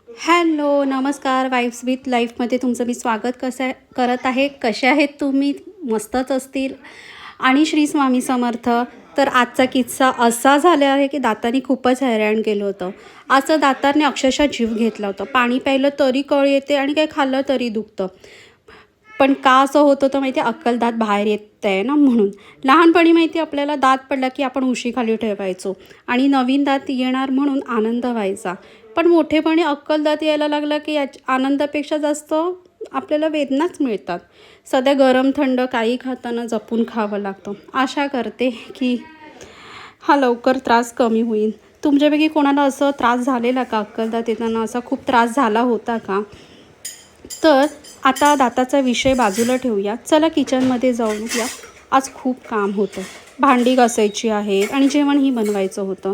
Hello, नमस्कार. Wife's with लाईफमध्ये तुमचं मी स्वागत करत आहे. कसे आहेत तुम्ही? मस्तच असतील. आणि श्री स्वामी समर्थ. तर आजचा किस्सा असा झाला आहे की दाताने खूपच हैराण केलं होतं. असं दातारने अक्षरशः जीव घेतला होता. पाणी प्यायलं तरी कळ येते आणि काही खाल्लं तरी दुखतं. पण का असं होत होतं माहिती आहे? अक्कल दात बाहेर येत आहे ना म्हणून. लहानपणी माहिती आपल्याला दात पडला की आपण उशीखाली ठेवायचो आणि नवीन दात येणार म्हणून आनंद व्हायचा. पण मोठेपणी अक्कल दात यायला लागला की आनंदापेक्षा जास्त आपल्याला वेदनाच मिळतात. सध्या गरम थंड काही खाताना जपून खावं लागतं. आशा करते की हा लवकर त्रास कमी होईल. तुमच्यापैकी कोणाला असं त्रास झालेला का? अक्कल दात येताना असा खूप त्रास झाला होता का? तर आता दाताचा विषय बाजूला ठेवूया. चला किचनमध्ये जाऊया. आज खूप काम होतं. भांडी घासायची आहेत आणि जेवणही बनवायचं होतं.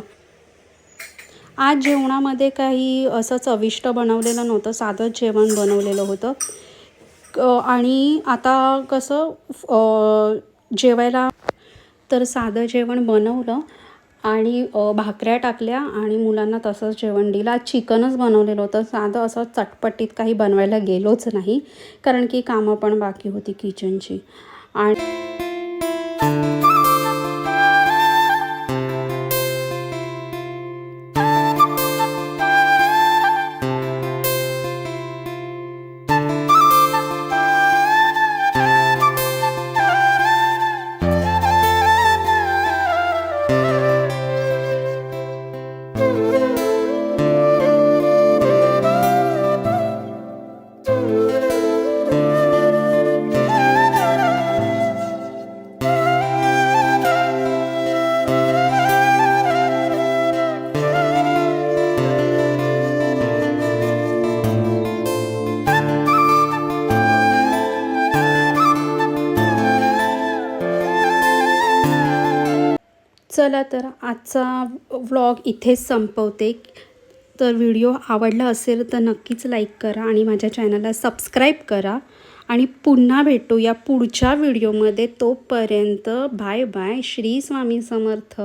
आज जेवणामध्ये काही असं चविष्ट बनवलेलं नव्हतं. साधंच जेवण बनवलेलं होतं. आणि आता कसं जेवायला तर साधं जेवण बनवलं आणि भाकऱ्या टाकल्या आणि मुलांना तसंच जेवण दिलं. आज चिकनच बनवलेलं होतं. साधं असं चटपटीत काही बनवायला गेलोच नाही, कारण की कामं पण बाकी होती किचनची. आणि चला तर आजचा व्लॉग इथेच संपवते. तर व्हिडिओ आवडला असेल तर नक्कीच लाईक करा आणि माझ्या चॅनलला सबस्क्राईब करा. आणि पुन्हा भेटू या पुढच्या व्हिडिओमध्ये. तोपर्यंत बाय बाय. श्री स्वामी समर्थ.